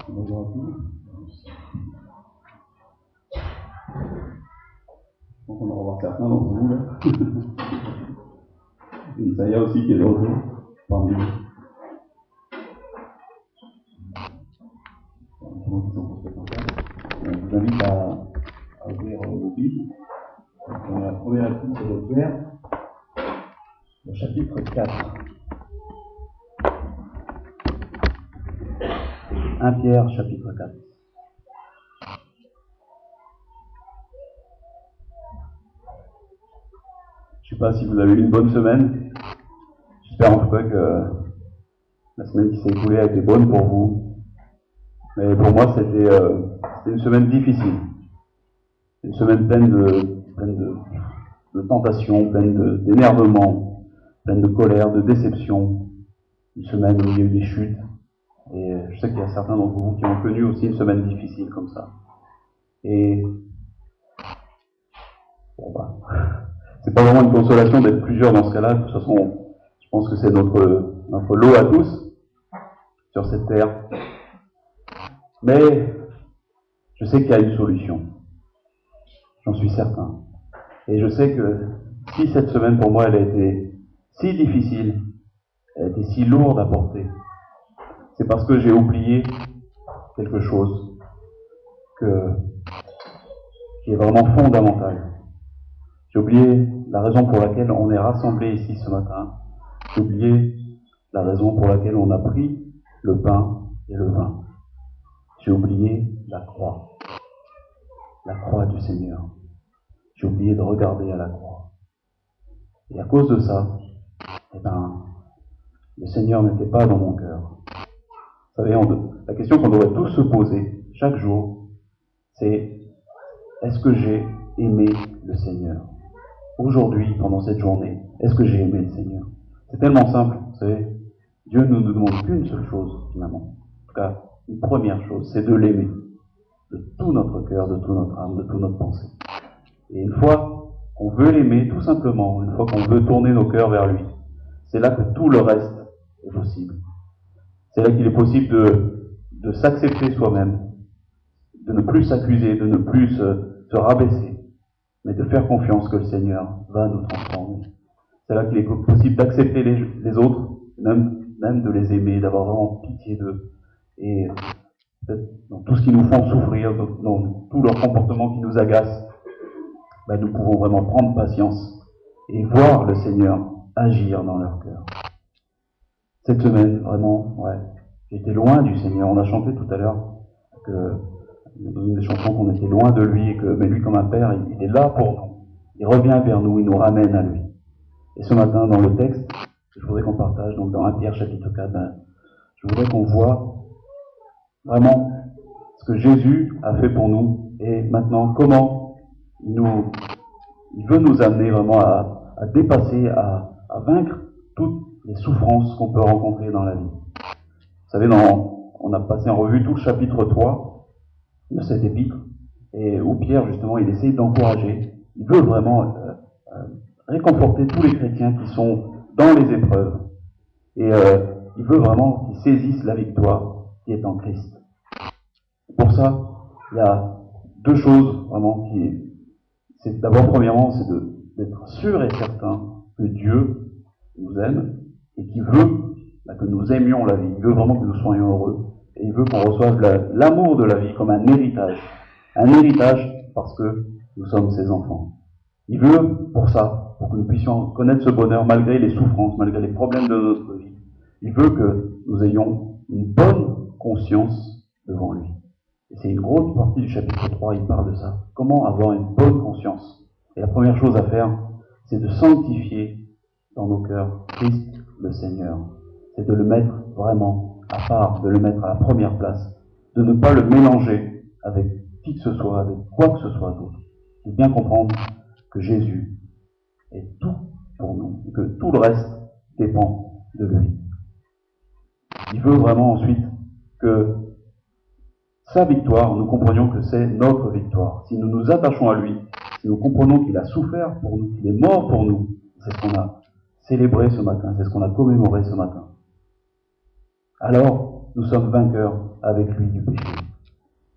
Bonjour à tous. Donc on va revoir certains d'entre vous là. Et Isaiah aussi qui est de retour parmi nous. Je vous invite à ouvrir vos Bibles. Dans la première lecture de Pierre, le chapitre 4. 1 Pierre, chapitre 4. Je ne sais pas si vous avez eu une bonne semaine. J'espère en tout cas que la semaine qui s'est écoulée a été bonne pour vous. Mais pour moi, c'était une semaine difficile. Une semaine pleine de tentations, pleine d'énervement, pleine de colère, de déception. Une semaine où il y a eu des chutes. Et je sais qu'il y a certains d'entre vous qui ont connu aussi une semaine difficile comme ça. Et bon c'est pas vraiment une consolation d'être plusieurs dans ce cas-là. De toute façon, je pense que c'est notre lot à tous sur cette terre. Mais je sais qu'il y a une solution. J'en suis certain. Et je sais que si cette semaine pour moi elle a été si difficile, elle a été si lourde à porter, c'est parce que j'ai oublié quelque chose qui est vraiment fondamental. J'ai oublié la raison pour laquelle on est rassemblés ici ce matin. J'ai oublié la raison pour laquelle on a pris le pain et le vin. J'ai oublié la croix du Seigneur. J'ai oublié de regarder à la croix. Et à cause de ça, le Seigneur n'était pas dans mon cœur. Vous savez, la question qu'on devrait tous se poser chaque jour, c'est: est-ce que j'ai aimé le Seigneur? Aujourd'hui, pendant cette journée, est-ce que j'ai aimé le Seigneur? C'est tellement simple, vous savez. Dieu ne nous demande qu'une seule chose, finalement. En tout cas, une première chose, c'est de l'aimer. De tout notre cœur, de toute notre âme, de toute notre pensée. Et une fois qu'on veut l'aimer, tout simplement, une fois qu'on veut tourner nos cœurs vers lui, c'est là que tout le reste est possible. C'est là qu'il est possible de s'accepter soi-même, de ne plus s'accuser, de ne plus se rabaisser, mais de faire confiance que le Seigneur va nous transformer. C'est là qu'il est possible d'accepter les autres, même de les aimer, d'avoir vraiment pitié d'eux. Et dans tout ce qui nous font souffrir, dans tout leur comportement qui nous agace, nous pouvons vraiment prendre patience et voir le Seigneur agir dans leur cœur. Cette semaine, vraiment, j'étais loin du Seigneur. On a chanté tout à l'heure dans une des chansons qu'on était loin de lui, mais lui comme un père, il est là pour nous. Il revient vers nous, il nous ramène à lui. Et ce matin, dans le texte, je voudrais qu'on partage, donc dans 1 Pierre chapitre 4, je voudrais qu'on voit vraiment ce que Jésus a fait pour nous et maintenant comment il veut nous amener vraiment à dépasser, à vaincre toutes les souffrances qu'on peut rencontrer dans la vie. Vous savez, on a passé en revue tout le chapitre 3 de cet épître, et où Pierre, justement, il essaye d'encourager, il veut vraiment réconforter tous les chrétiens qui sont dans les épreuves. Et il veut vraiment qu'ils saisissent la victoire qui est en Christ. Pour ça, il y a deux choses vraiment d'abord, premièrement, c'est d'être sûr et certain que Dieu nous aime et qu'il veut que nous aimions la vie. Il veut vraiment que nous soyons heureux. Et il veut qu'on reçoive l'amour de la vie comme un héritage. Un héritage parce que nous sommes ses enfants. Il veut, pour ça, pour que nous puissions connaître ce bonheur malgré les souffrances, malgré les problèmes de notre vie. Il veut que nous ayons une bonne conscience devant lui. Et c'est une grosse partie du chapitre 3, il parle de ça. Comment avoir une bonne conscience? Et la première chose à faire, c'est de sanctifier dans nos cœurs Christ le Seigneur. C'est de le mettre vraiment à part, de le mettre à la première place, de ne pas le mélanger avec qui que ce soit, avec quoi que ce soit d'autre. De bien comprendre que Jésus est tout pour nous, et que tout le reste dépend de lui. Il veut vraiment ensuite que sa victoire, nous comprenions que c'est notre victoire. Si nous nous attachons à lui, si nous comprenons qu'il a souffert pour nous, qu'il est mort pour nous, c'est ce qu'on a célébré ce matin, c'est ce qu'on a commémoré ce matin. Alors, nous sommes vainqueurs avec lui du péché.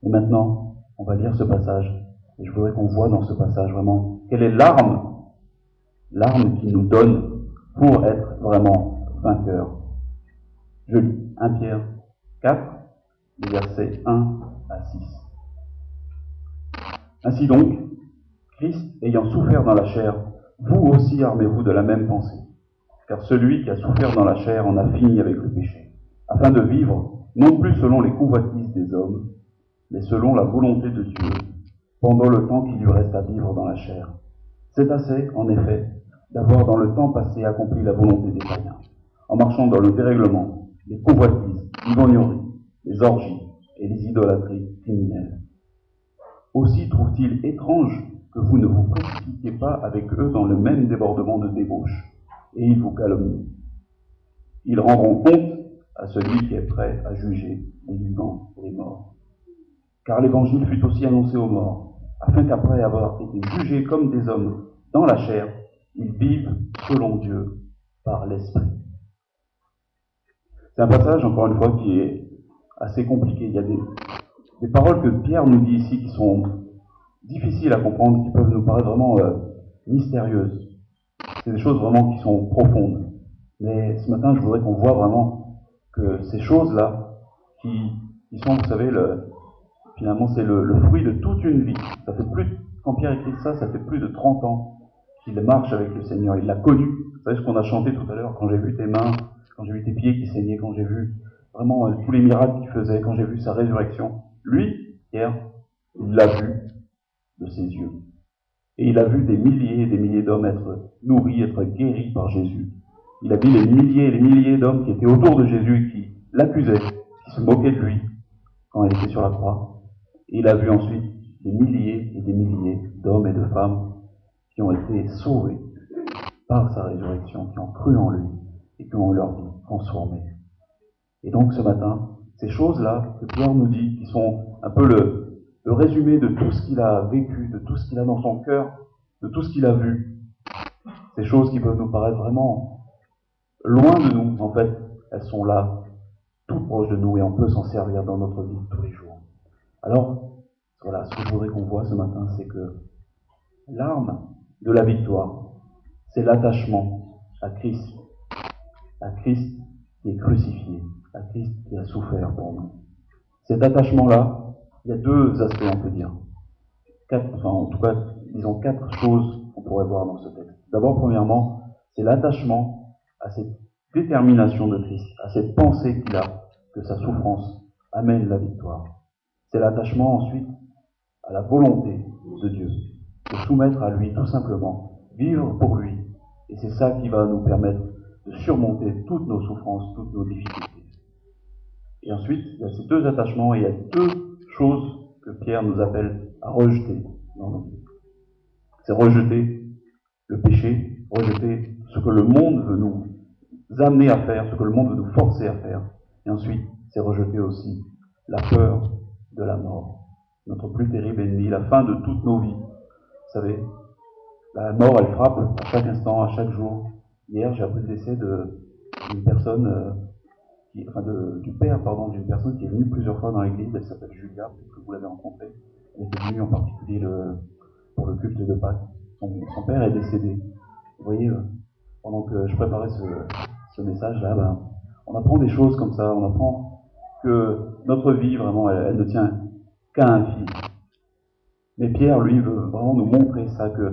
Et maintenant, on va lire ce passage, et je voudrais qu'on voit dans ce passage vraiment quelle est l'arme qu'il nous donne pour être vraiment vainqueur. Je lis 1 Pierre 4, les versets 1 à 6. Ainsi donc, Christ ayant souffert dans la chair, vous aussi armez-vous de la même pensée. Car celui qui a souffert dans la chair en a fini avec le péché, afin de vivre non plus selon les convoitises des hommes, mais selon la volonté de Dieu, pendant le temps qu'il lui reste à vivre dans la chair. C'est assez, en effet, d'avoir dans le temps passé accompli la volonté des païens, en marchant dans le dérèglement, les convoitises, l'ivrognerie, les orgies et les idolâtries criminelles. Aussi trouve-t-il étrange que vous ne vous précipitiez pas avec eux dans le même débordement de débauche, et ils vous calomnient. Ils rendront compte à celui qui est prêt à juger les vivants et les morts. Car l'évangile fut aussi annoncé aux morts, afin qu'après avoir été jugés comme des hommes dans la chair, ils vivent selon Dieu par l'Esprit. C'est un passage, encore une fois, qui est assez compliqué. Il y a des paroles que Pierre nous dit ici qui sont difficiles à comprendre, qui peuvent nous paraître vraiment mystérieuses. C'est des choses vraiment qui sont profondes. Mais ce matin, je voudrais qu'on voit vraiment que ces choses-là, qui sont, vous savez, finalement, c'est le fruit de toute une vie. Quand Pierre écrit ça fait plus de 30 ans qu'il marche avec le Seigneur. Il l'a connu. Vous savez ce qu'on a chanté tout à l'heure, quand j'ai vu tes mains, quand j'ai vu tes pieds qui saignaient, quand j'ai vu vraiment tous les miracles qu'il faisait, quand j'ai vu sa résurrection. Lui, Pierre, il l'a vu de ses yeux. Et il a vu des milliers et des milliers d'hommes être nourris, être guéris par Jésus. Il a vu les milliers et les milliers d'hommes qui étaient autour de Jésus, qui l'accusaient, qui se moquaient de lui quand il était sur la croix. Et il a vu ensuite des milliers et des milliers d'hommes et de femmes qui ont été sauvés par sa résurrection, qui ont cru en lui et qui ont leur vie transformée. Et donc ce matin, ces choses-là que Pierre nous dit, qui sont un peu le résumé de tout ce qu'il a vécu, de tout ce qu'il a dans son cœur, de tout ce qu'il a vu, ces choses qui peuvent nous paraître vraiment loin de nous, en fait, elles sont là, tout proches de nous, et on peut s'en servir dans notre vie tous les jours. Alors, voilà, ce que je voudrais qu'on voit ce matin, c'est que l'arme de la victoire, c'est l'attachement à Christ qui est crucifié, à Christ qui a souffert pour nous. Cet attachement-là, il y a deux aspects, on peut dire. En tout cas, disons 4 choses qu'on pourrait voir dans ce texte. D'abord, premièrement, c'est l'attachement à cette détermination de Christ, à cette pensée qu'il a que sa souffrance amène la victoire. C'est l'attachement ensuite à la volonté de Dieu, de soumettre à lui tout simplement, vivre pour lui. Et c'est ça qui va nous permettre de surmonter toutes nos souffrances, toutes nos difficultés. Et ensuite, il y a ces deux attachements et il y a 2 choses que Pierre nous appelle à rejeter dans nos vies. C'est rejeter le péché, rejeter ce que le monde veut nous amener à faire, ce que le monde veut nous forcer à faire. Et ensuite, c'est rejeter aussi la peur de la mort, notre plus terrible ennemi, la fin de toutes nos vies. Vous savez, la mort, elle frappe à chaque instant, à chaque jour. Hier, j'ai appris le décès d'une personne, du père, d'une personne qui est venue plusieurs fois dans l'église. Elle s'appelle Julia, peut-être que vous l'avez rencontrée. Elle était venue en particulier pour le culte de Pâques. Son père est décédé. Vous voyez, pendant que je préparais ce message-là, on apprend des choses comme ça. On apprend que notre vie, vraiment, elle ne tient qu'à un fil. Mais Pierre, lui, veut vraiment nous montrer ça, que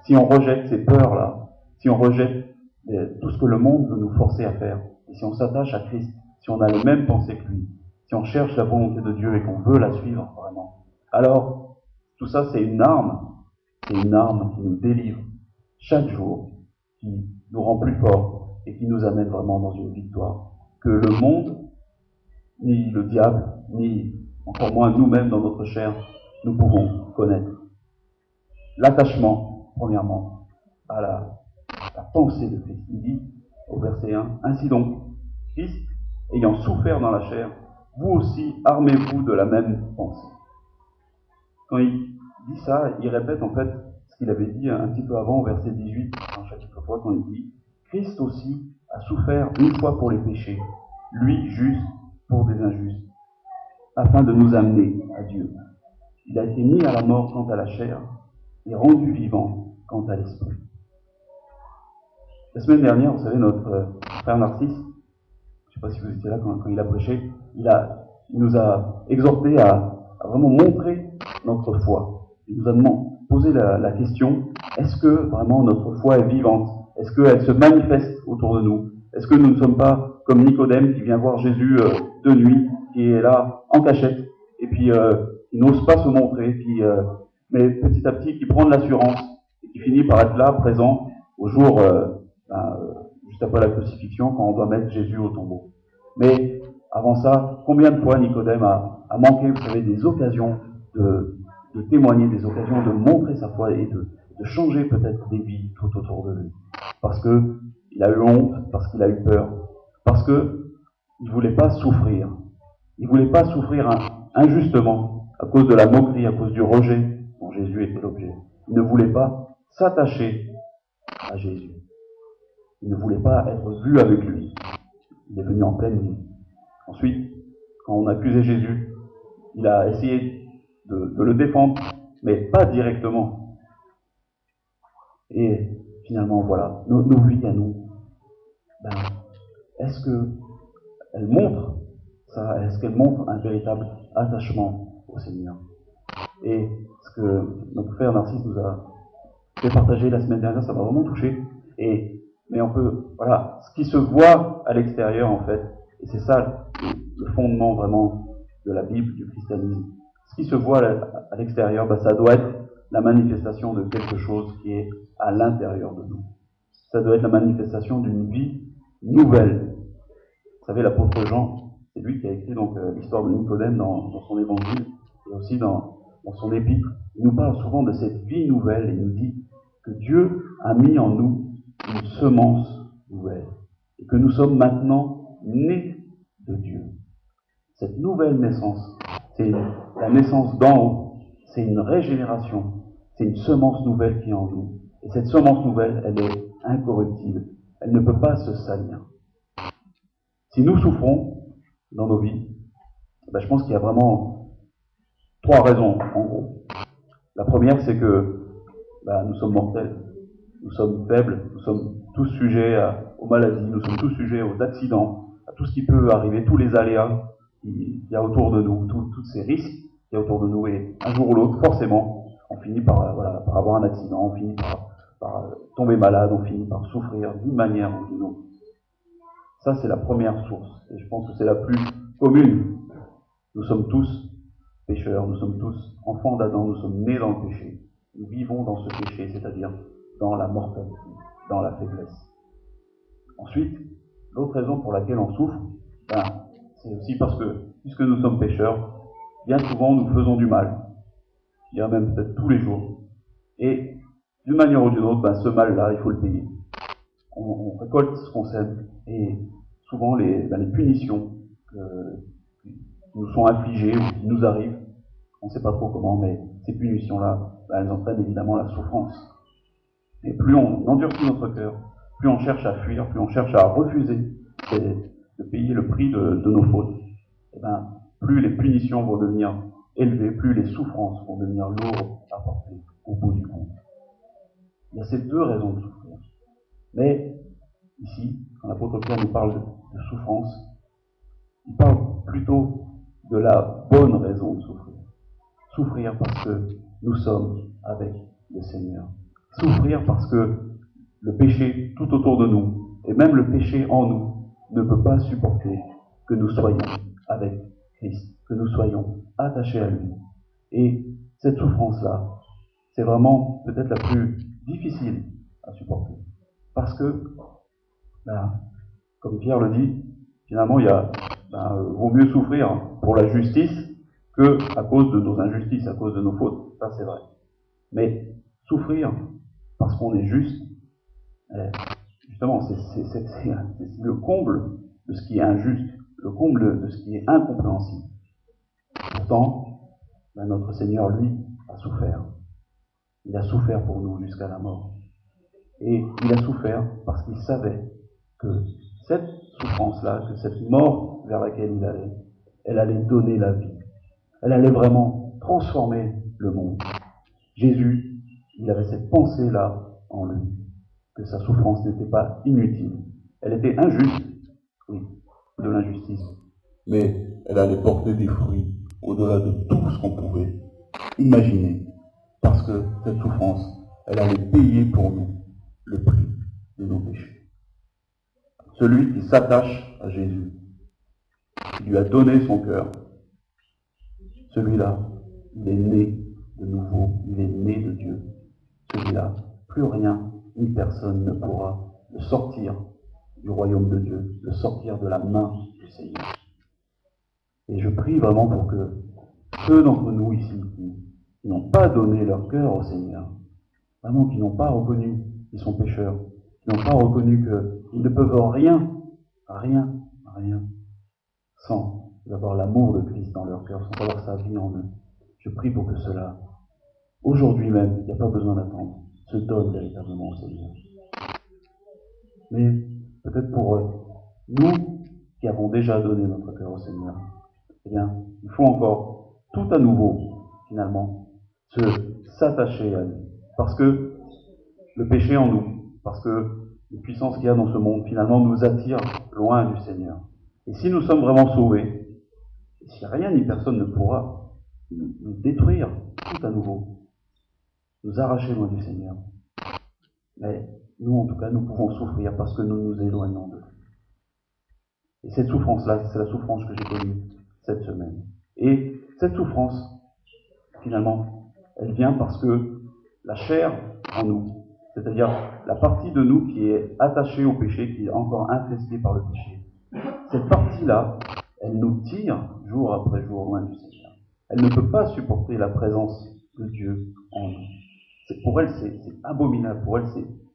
si on rejette ces peurs-là, si on rejette tout ce que le monde veut nous forcer à faire, et si on s'attache à Christ, si on a les mêmes pensées que lui, si on cherche la volonté de Dieu et qu'on veut la suivre vraiment, alors tout ça c'est une arme qui nous délivre chaque jour, qui nous rend plus forts et qui nous amène vraiment dans une victoire que le monde, ni le diable, ni encore moins nous-mêmes dans notre chair, nous pouvons connaître. L'attachement, premièrement, à la pensée de Christ. Il dit au verset 1, « Ainsi donc, Christ, ayant souffert dans la chair, vous aussi armez-vous de la même pensée. » Quand il dit ça, il répète en fait ce qu'il avait dit un petit peu avant au verset 18, dans le chapitre 3, quand il dit « Christ aussi a souffert une fois pour les péchés, lui juste pour des injustes, afin de nous amener à Dieu. Il a été mis à la mort quant à la chair et rendu vivant quant à l'esprit. La semaine dernière, vous savez, notre frère Narcisse, je ne sais pas si vous étiez là quand il a prêché, il nous a exhortés à vraiment montrer notre foi. Il nous a posé la question, est-ce que vraiment notre foi est vivante? Est-ce qu'elle se manifeste autour de nous? Est-ce que nous ne sommes pas comme Nicodème qui vient voir Jésus de nuit, qui est là en cachette, et puis qui n'ose pas se montrer, mais petit à petit qui prend de l'assurance, et qui finit par être là, présent, au jour, juste après la crucifixion, quand on doit mettre Jésus au tombeau. Mais avant ça, combien de fois Nicodème a manqué, vous savez, des occasions de témoigner, des occasions de montrer sa foi et de changer peut-être des vies tout autour de lui. Parce qu'il a eu honte, parce qu'il a eu peur, parce qu'il ne voulait pas souffrir. Il ne voulait pas souffrir injustement à cause de la moquerie, à cause du rejet dont Jésus était l'objet. Il ne voulait pas s'attacher à Jésus. Il ne voulait pas être vu avec lui. Il est venu en pleine nuit. Ensuite, quand on accusait Jésus, il a essayé de le défendre, mais pas directement. Et finalement, voilà, nos vies à nous, est-ce qu'elles montrent ça? Est-ce qu'elles montrent un véritable attachement au Seigneur? Et ce que notre frère Narcisse nous a fait partager la semaine dernière, ça m'a vraiment touché. Mais on peut, voilà, ce qui se voit à l'extérieur, en fait, et c'est ça le fondement vraiment de la Bible, du christianisme. Ce qui se voit à l'extérieur, ça doit être la manifestation de quelque chose qui est à l'intérieur de nous. Ça doit être la manifestation d'une vie nouvelle. Vous savez, l'apôtre Jean, c'est lui qui a écrit donc l'histoire de Nicodème dans son évangile et aussi dans son épître. Il nous parle souvent de cette vie nouvelle et il nous dit que Dieu a mis en nous une semence nouvelle et que nous sommes maintenant nés de Dieu. Cette nouvelle naissance, c'est la naissance d'en haut, c'est une régénération, c'est une semence nouvelle qui est en nous. Et cette semence nouvelle, elle est incorruptible, elle ne peut pas se salir. Si nous souffrons dans nos vies, je pense qu'il y a vraiment 3 raisons en gros. La première, c'est que nous sommes mortels, nous sommes faibles, nous sommes tous sujets aux maladies, nous sommes tous sujets aux accidents, à tout ce qui peut arriver, tous les aléas qu'il y a autour de nous, tous ces risques qu'il y a autour de nous, et un jour ou l'autre, forcément, on finit par avoir un accident, on finit par tomber malade, on finit par souffrir d'une manière ou d'une autre. Ça, c'est la première source, et je pense que c'est la plus commune. Nous sommes tous pécheurs, nous sommes tous enfants d'Adam, nous sommes nés dans le péché. Nous vivons dans ce péché, c'est-à-dire dans la mortalité, dans la faiblesse. Ensuite, l'autre raison pour laquelle on souffre, c'est aussi parce que, puisque nous sommes pécheurs, bien souvent nous faisons du mal. Je dirais même peut-être tous les jours. Et d'une manière ou d'une autre, ce mal-là, il faut le payer. On récolte ce qu'on sème. Et souvent, les punitions qui nous sont infligées ou qui nous arrivent, on ne sait pas trop comment, mais ces punitions-là, elles entraînent évidemment la souffrance. Et plus on endurcit notre cœur, plus on cherche à fuir, plus on cherche à refuser de payer le prix de nos fautes, plus les punitions vont devenir élevées, plus les souffrances vont devenir lourdes à porter au bout du compte. Il y a ces 2 raisons de souffrir. Mais ici, quand l'apôtre Pierre nous parle de souffrance, il parle plutôt de la bonne raison de souffrir. Souffrir parce que nous sommes avec le Seigneur. Souffrir parce que le péché tout autour de nous, et même le péché en nous, ne peut pas supporter que nous soyons avec Christ, que nous soyons attachés à lui. Et cette souffrance-là, c'est vraiment peut-être la plus difficile à supporter. Parce que, comme Pierre le dit, finalement, vaut mieux souffrir pour la justice que à cause de nos injustices, à cause de nos fautes. Ça, c'est vrai. Mais souffrir parce qu'on est juste, justement, c'est le comble de ce qui est injuste, le comble de ce qui est incompréhensible. Pourtant, notre Seigneur, lui, a souffert. Il a souffert pour nous jusqu'à la mort. Et il a souffert parce qu'il savait que cette souffrance-là, que cette mort vers laquelle il allait, elle allait donner la vie. Elle allait vraiment transformer le monde. Jésus, il avait cette pensée-là en lui, que sa souffrance n'était pas inutile. Elle était injuste, oui, de l'injustice, mais elle allait porter des fruits au-delà de tout ce qu'on pouvait imaginer, parce que cette souffrance, elle allait payer pour nous le prix de nos péchés. Celui qui s'attache à Jésus, qui lui a donné son cœur, celui-là, il est né de nouveau, il est né de Dieu. Celui-là, plus rien ni personne ne pourra le sortir du royaume de Dieu, le sortir de la main du Seigneur. Et je prie vraiment pour que ceux d'entre nous ici qui n'ont pas donné leur cœur au Seigneur, vraiment qui n'ont pas reconnu qu'ils sont pécheurs, qui n'ont pas reconnu qu'ils ne peuvent rien, sans avoir l'amour de Christ dans leur cœur, sans avoir sa vie en eux. Je prie pour que cela, aujourd'hui même, il n'y a pas besoin d'attendre, se donne véritablement au Seigneur. Mais peut-être pour nous qui avons déjà donné notre cœur au Seigneur, eh bien, il faut encore tout à nouveau, finalement, s'attacher à lui. Parce que le péché en nous, parce que les puissances qu'il y a dans ce monde, finalement, nous attirent loin du Seigneur. Et si nous sommes vraiment sauvés, si rien ni personne ne pourra nous détruire tout à nouveau, nous arracher loin du Seigneur, mais nous, en tout cas, nous pouvons souffrir parce que nous nous éloignons de lui. Et cette souffrance-là, c'est la souffrance que j'ai connue cette semaine. Et cette souffrance, finalement, elle vient parce que la chair en nous, c'est-à-dire la partie de nous qui est attachée au péché, qui est encore infestée par le péché, cette partie-là, elle nous tire jour après jour loin du Seigneur. Elle ne peut pas supporter la présence de Dieu en nous. Pour elle, c'est abominable. Pour elle,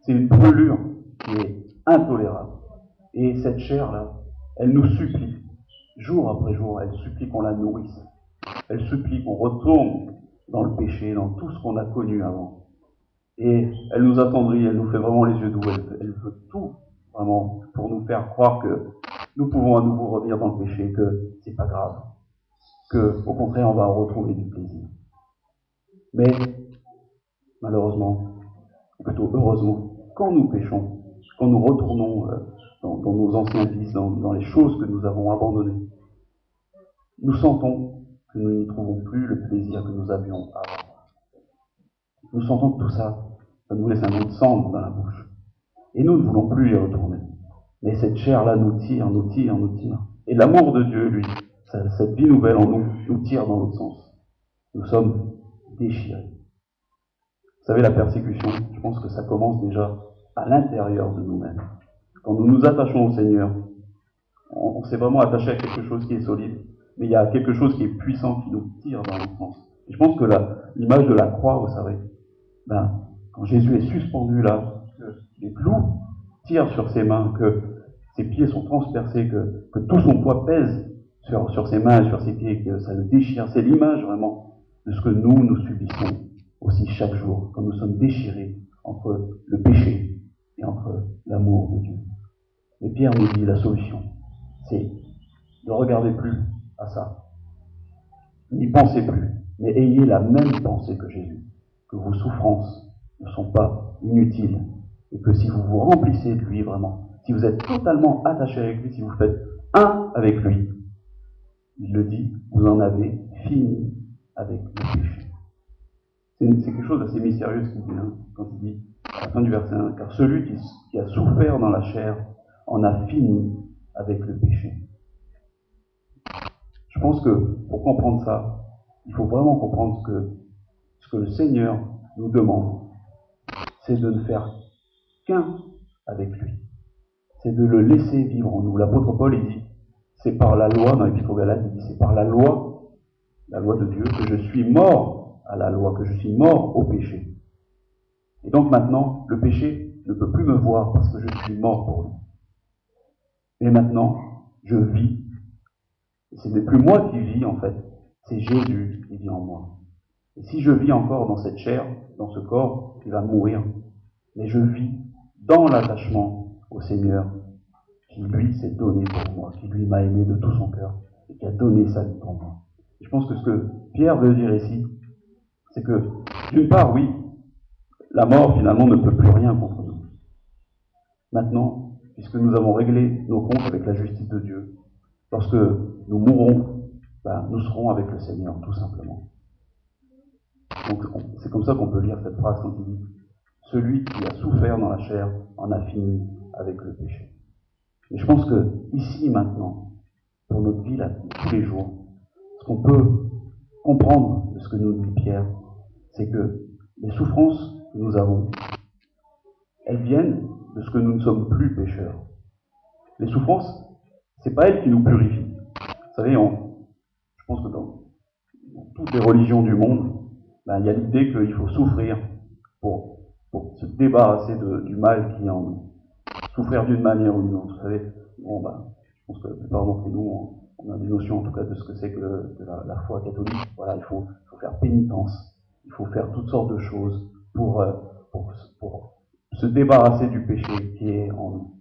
c'est une brûlure qui est intolérable. Et cette chair-là, elle nous supplie, jour après jour, elle supplie qu'on la nourrisse. Elle supplie qu'on retourne dans le péché, dans tout ce qu'on a connu avant. Et elle nous attendrit, elle nous fait vraiment les yeux doux, elle veut tout, vraiment, pour nous faire croire que nous pouvons à nouveau revenir dans le péché, que c'est pas grave, que, au contraire, on va retrouver du plaisir. Mais, malheureusement, ou plutôt heureusement, quand nous péchons, quand nous retournons dans nos anciens vices, dans les choses que nous avons abandonnées, nous sentons que nous n'y trouvons plus le plaisir que nous avions avant. Nous sentons que tout ça, ça nous laisse un goût de cendre dans la bouche. Et nous ne voulons plus y retourner. Mais cette chair-là nous tire. Et l'amour de Dieu, lui, cette vie nouvelle en nous tire dans l'autre sens. Nous sommes déchirés. Vous savez, la persécution, je pense que ça commence déjà à l'intérieur de nous-mêmes. Quand nous nous attachons au Seigneur, on s'est vraiment attaché à quelque chose qui est solide, mais il y a quelque chose qui est puissant qui nous tire dans l'autre sens. Et je pense que l'image de la croix, vous savez, quand Jésus est suspendu là, que les clous tirent sur ses mains, que ses pieds sont transpercés, que tout son poids pèse sur ses mains et sur ses pieds, que ça le déchire, c'est l'image vraiment de ce que nous subissons aussi chaque jour, quand nous sommes déchirés entre le péché et entre l'amour de Dieu. Et Pierre nous dit la solution, c'est ne regardez plus à ça, n'y pensez plus, mais ayez la même pensée que Jésus, que vos souffrances ne sont pas inutiles, et que si vous vous remplissez de lui vraiment, si vous êtes totalement attaché avec lui, si vous faites un avec lui, il le dit, vous en avez fini avec le péché. C'est quelque chose d'assez mystérieux ce qu'il dit, quand il dit, à la fin du verset 1, car celui qui a souffert dans la chair en a fini avec le péché. Je pense que pour comprendre ça, il faut vraiment comprendre que ce que le Seigneur nous demande, c'est de ne faire qu'un avec lui. C'est de le laisser vivre en nous. L'apôtre Paul, il dit, c'est par la loi, dans l'Épître aux Galates, il dit, c'est par la loi de Dieu, que je suis mort à la loi, que je suis mort au péché. Et donc maintenant, le péché ne peut plus me voir parce que je suis mort pour lui. Et maintenant, je vis. Et ce n'est plus moi qui vis en fait, c'est Jésus qui vit en moi. Et si je vis encore dans cette chair, dans ce corps qui va mourir, mais je vis dans l'attachement au Seigneur qui lui s'est donné pour moi, qui lui m'a aimé de tout son cœur et qui a donné sa vie pour moi. Je pense que ce que Pierre veut dire ici, c'est que, d'une part, oui, la mort finalement ne peut plus rien contre nous. Maintenant, puisque nous avons réglé nos comptes avec la justice de Dieu, lorsque nous mourrons, nous serons avec le Seigneur, tout simplement. Donc c'est comme ça qu'on peut lire cette phrase quand il dit « Celui qui a souffert dans la chair en a fini avec le péché ». Et je pense que ici, maintenant, pour notre vie, là, tous les jours, ce qu'on peut comprendre de ce que nous dit Pierre, c'est que les souffrances que nous avons, elles viennent de ce que nous ne sommes plus pécheurs. Les souffrances, c'est pas elles qui nous purifient. Vous savez, je pense que dans toutes les religions du monde, il y a l'idée qu'il faut souffrir pour se débarrasser du mal qui est en nous. Souffrir d'une manière ou d'une autre. Vous savez, je pense que la plupart d'entre nous, on a des notions en tout cas de ce que c'est que la foi catholique. Voilà, il faut faire pénitence, il faut faire toutes sortes de choses pour se débarrasser du péché qui est en nous.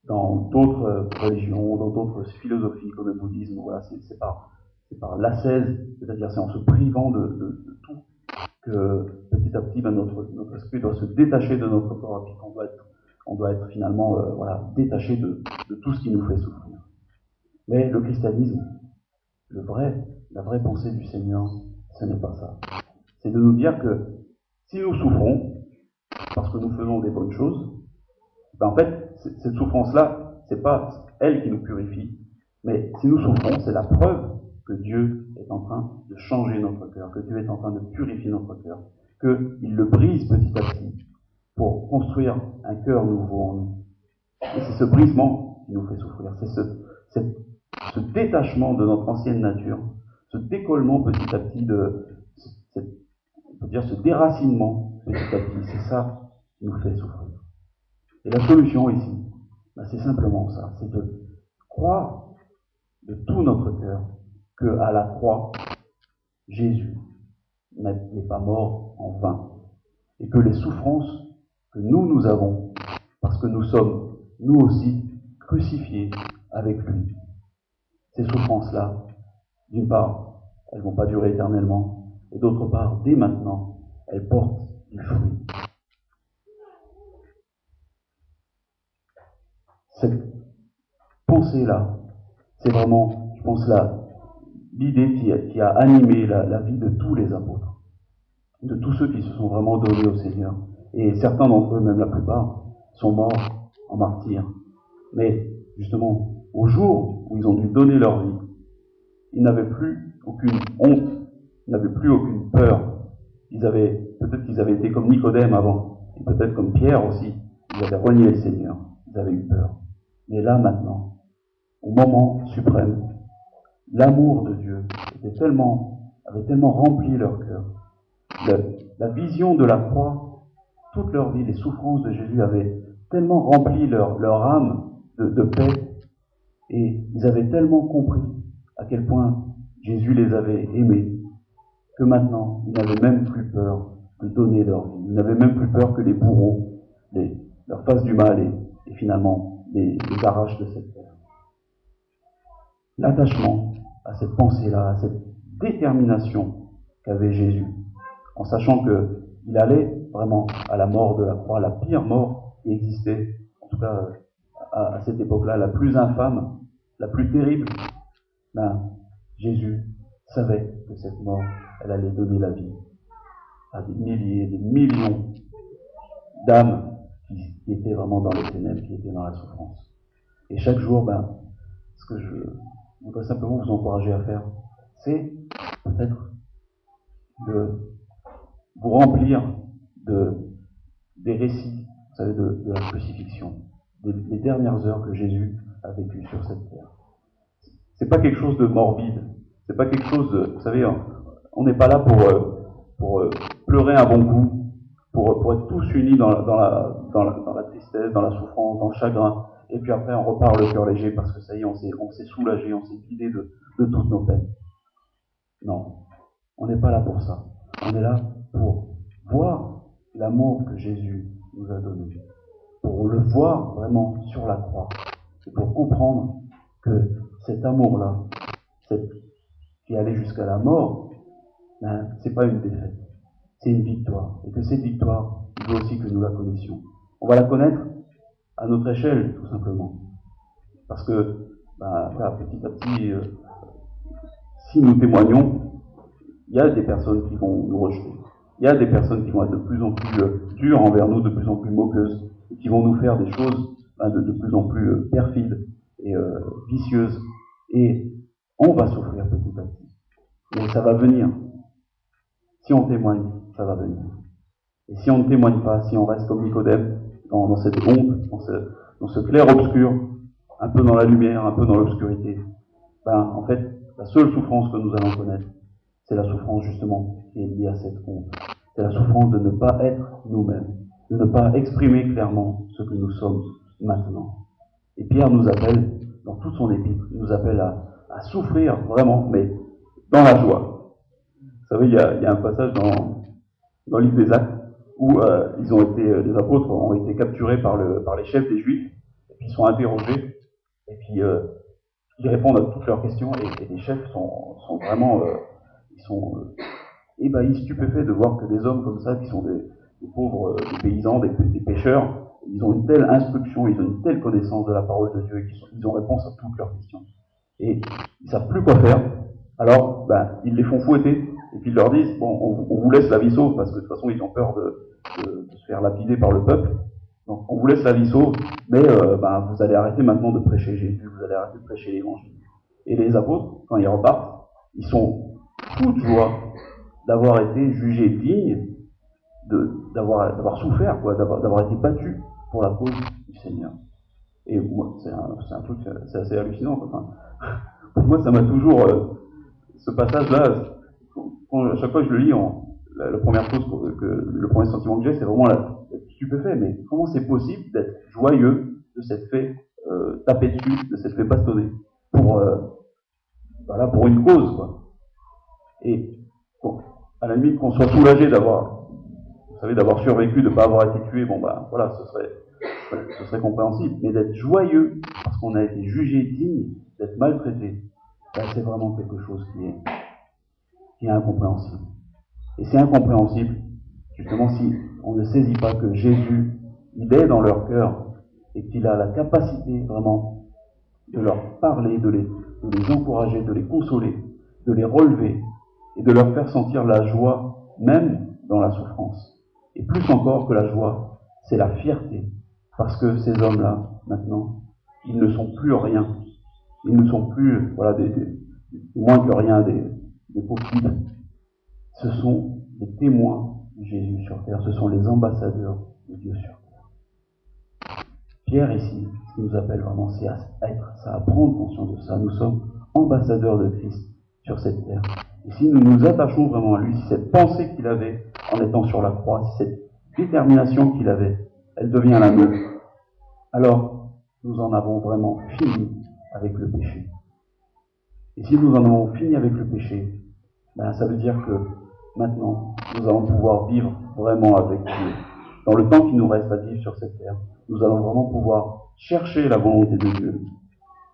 Dans d'autres religions, dans d'autres philosophies comme le bouddhisme, voilà, c'est par l'ascèse, c'est-à-dire c'est en se privant de tout que petit à petit notre esprit doit se détacher de notre corps et qu'on doit être finalement détaché de tout ce qui nous fait souffrir. Mais le christianisme, la vraie pensée du Seigneur, ce n'est pas ça. C'est de nous dire que si nous souffrons, parce que nous faisons des bonnes choses, en fait, cette souffrance-là, c'est pas elle qui nous purifie, mais si nous souffrons, c'est la preuve que Dieu est en train de changer notre cœur, que Dieu est en train de purifier notre cœur, qu'il le brise petit à petit pour construire un cœur nouveau en nous. Et c'est ce brisement qui nous fait souffrir, c'est ce détachement de notre ancienne nature, ce décollement petit à petit on peut dire ce déracinement petit à petit, c'est ça qui nous fait souffrir. Et la solution ici, c'est simplement ça, c'est de croire de tout notre cœur qu'à la croix, Jésus n'est pas mort en vain. Et que les souffrances que nous avons, parce que nous sommes, nous aussi, crucifiés avec lui. Ces souffrances-là, d'une part, elles ne vont pas durer éternellement, et d'autre part, dès maintenant, elles portent du fruit. Cette pensée-là, c'est vraiment, je pense, l'idée qui a animé la vie de tous les apôtres, de tous ceux qui se sont vraiment donnés au Seigneur. Et certains d'entre eux, même la plupart, sont morts en martyrs. Mais justement, au jour où ils ont dû donner leur vie, ils n'avaient plus aucune honte, ils n'avaient plus aucune peur. Peut-être qu'ils avaient été comme Nicodème avant, et peut-être comme Pierre aussi, ils avaient renié le Seigneur, ils avaient eu peur. Mais là, maintenant, au moment suprême, l'amour de Dieu avait tellement rempli leur cœur. La vision de la croix, toute leur vie, les souffrances de Jésus avaient tellement rempli leur âme de paix, et ils avaient tellement compris à quel point Jésus les avait aimés, que maintenant, ils n'avaient même plus peur de donner leur vie. Ils n'avaient même plus peur que les bourreaux leur fassent du mal et finalement les arrachent de cette terre. L'attachement à cette pensée-là, à cette détermination qu'avait Jésus, en sachant qu'il allait vraiment à la mort de la croix, la pire mort qui existait, en tout cas à cette époque-là, la plus infâme, la plus terrible. Jésus savait que cette mort, elle allait donner la vie à des milliers, des millions d'âmes qui étaient vraiment dans les ténèbres, qui étaient dans la souffrance. Et chaque jour, ce que je voudrais simplement vous encourager à faire, c'est peut-être de vous remplir des récits, vous savez, de la crucifixion, des dernières heures que Jésus a vécues sur cette terre. C'est pas quelque chose de morbide, c'est pas quelque chose de, vous savez, on n'est pas là pour pleurer un bon coup, pour être tous unis dans la tristesse, dans la souffrance, dans le chagrin, et puis après on repart le cœur léger parce que ça y est, on s'est soulagé, on s'est vidé de toutes nos peines. Non, on n'est pas là pour ça. On est là pour voir l'amour que Jésus nous a donné, pour le voir vraiment sur la croix, et pour comprendre que cet amour-là, qui est allé jusqu'à la mort, ben, c'est pas une défaite, c'est une victoire. Et que cette victoire, il veut aussi que nous la connaissions. On va la connaître à notre échelle, tout simplement. Parce que, ben, là, petit à petit, si nous témoignons, il y a des personnes qui vont nous rejeter. Il y a des personnes qui vont être de plus en plus dures envers nous, de plus en plus moqueuses, et qui vont nous faire des choses de plus en plus perfides et vicieuses. Et on va souffrir petit à petit. Mais ça va venir. Si on témoigne, ça va venir. Et si on ne témoigne pas, si on reste comme Nicodème, dans cette ombre, dans ce clair-obscur, un peu dans la lumière, un peu dans l'obscurité, ben, en fait, la seule souffrance que nous allons connaître, c'est la souffrance justement qui est liée à cette honte. C'est la souffrance de ne pas être nous-mêmes, de ne pas exprimer clairement ce que nous sommes maintenant. Et Pierre nous appelle, dans toute son épître, il nous appelle à souffrir vraiment, mais dans la joie. Vous savez, il y a un passage dans le livre des Actes où les apôtres ont été capturés par les chefs des Juifs, et puis ils sont interrogés, et puis ils répondent à toutes leurs questions, et les chefs sont vraiment ébahis, stupéfaits de voir que des hommes comme ça, qui sont des pauvres des paysans, des pêcheurs, ils ont une telle instruction, ils ont une telle connaissance de la parole de Dieu, et ils ont réponse à toutes leurs questions. Et ils ne savent plus quoi faire, alors ben, ils les font fouetter, et puis ils leur disent, bon, on vous laisse la vie sauve, parce que de toute façon ils ont peur de se faire lapider par le peuple, donc on vous laisse la vie sauve, mais ben, vous allez arrêter maintenant de prêcher Jésus, vous allez arrêter de prêcher l'évangile. Et les apôtres, quand ils repartent, ils sont fous de joie d'avoir été jugés dignes, d'avoir souffert, quoi, d'avoir été battus pour la cause du Seigneur. Et moi, c'est un truc, c'est assez hallucinant. Enfin, pour moi, ça m'a toujours, ce passage-là, à chaque fois que je le lis, la première chose, le premier sentiment que j'ai, c'est vraiment d'être stupéfait. Mais comment c'est possible d'être joyeux de s'être fait taper dessus, de s'être fait bastonner pour une cause, quoi. Et bon, à la limite, qu'on soit soulagé d'avoir survécu, de ne pas avoir été tué, bon ben voilà, ce serait compréhensible. Mais d'être joyeux parce qu'on a été jugé digne d'être maltraité, ben, c'est vraiment quelque chose qui est incompréhensible. Et c'est incompréhensible, justement, si on ne saisit pas que Jésus, il est dans leur cœur et qu'il a la capacité vraiment de leur parler, de les encourager, de les consoler, de les relever et de leur faire sentir la joie, même dans la souffrance. Et plus encore que la joie, c'est la fierté. Parce que ces hommes-là, maintenant, ils ne sont plus rien. Ils ne sont plus, voilà, moins que rien, des pauvres types. Ce sont des témoins de Jésus sur terre. Ce sont les ambassadeurs de Dieu sur terre. Pierre, ici, ce qu'il nous appelle vraiment, c'est à prendre conscience de ça. Nous sommes ambassadeurs de Christ sur cette terre. Et si nous nous attachons vraiment à lui, si cette pensée qu'il avait en étant sur la croix, si cette détermination qu'il avait, elle devient la nôtre, alors nous en avons vraiment fini avec le péché. Et si nous en avons fini avec le péché, ben ça veut dire que maintenant, nous allons pouvoir vivre vraiment avec Dieu. Dans le temps qui nous reste à vivre sur cette terre, nous allons vraiment pouvoir chercher la volonté de Dieu,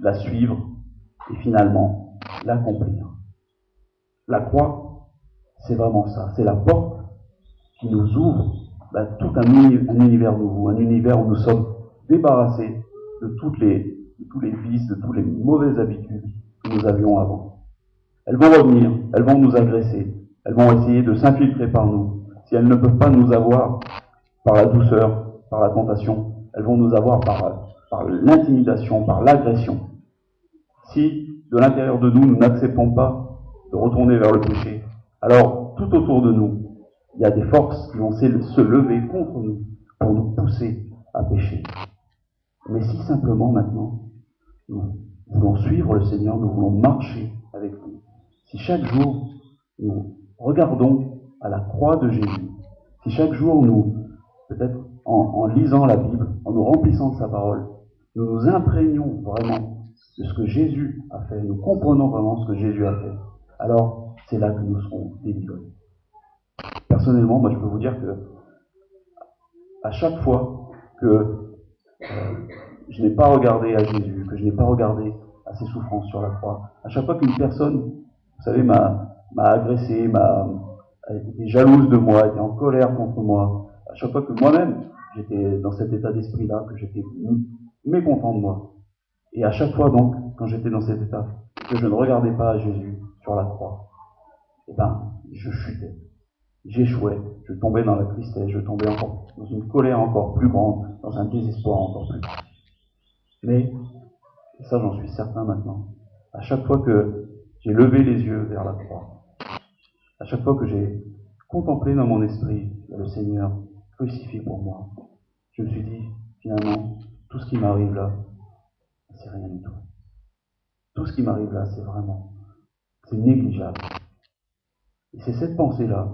la suivre et finalement l'accomplir. La croix, c'est vraiment ça. C'est la porte qui nous ouvre tout un univers nouveau, un univers où nous sommes débarrassés de tous les vices, de toutes les mauvaises habitudes que nous avions avant. Elles vont revenir, elles vont nous agresser, elles vont essayer de s'infiltrer par nous. Si elles ne peuvent pas nous avoir par la douceur, par la tentation, elles vont nous avoir par l'intimidation, par l'agression. Si de l'intérieur de nous, nous n'acceptons pas de retourner vers le péché, alors tout autour de nous, il y a des forces qui vont se lever contre nous pour nous pousser à pécher. Mais si simplement maintenant, nous voulons suivre le Seigneur, nous voulons marcher avec lui, si chaque jour nous regardons à la croix de Jésus, si chaque jour nous, peut-être en lisant la Bible, en nous remplissant de sa parole, nous nous imprégnons vraiment de ce que Jésus a fait, nous comprenons vraiment ce que Jésus a fait, alors c'est là que nous serons délivrés. Personnellement, moi je peux vous dire que à chaque fois que je n'ai pas regardé à Jésus, que je n'ai pas regardé à ses souffrances sur la croix, à chaque fois qu'une personne vous savez, m'a agressé, était jalouse de moi, était en colère contre moi. À chaque fois que moi-même, j'étais dans cet état d'esprit-là, que j'étais mécontent de moi. Et à chaque fois, donc, quand j'étais dans cet état, que je ne regardais pas Jésus sur la croix, eh ben, je chutais. J'échouais, je tombais dans la tristesse, je tombais encore dans une colère encore plus grande, dans un désespoir encore plus grand. Mais, et ça j'en suis certain maintenant, à chaque fois que j'ai levé les yeux vers la croix, à chaque fois que j'ai contemplé dans mon esprit le Seigneur crucifié pour moi, je me suis dit, finalement, tout ce qui m'arrive là, c'est rien du tout. Tout ce qui m'arrive là, c'est négligeable. Et c'est cette pensée-là,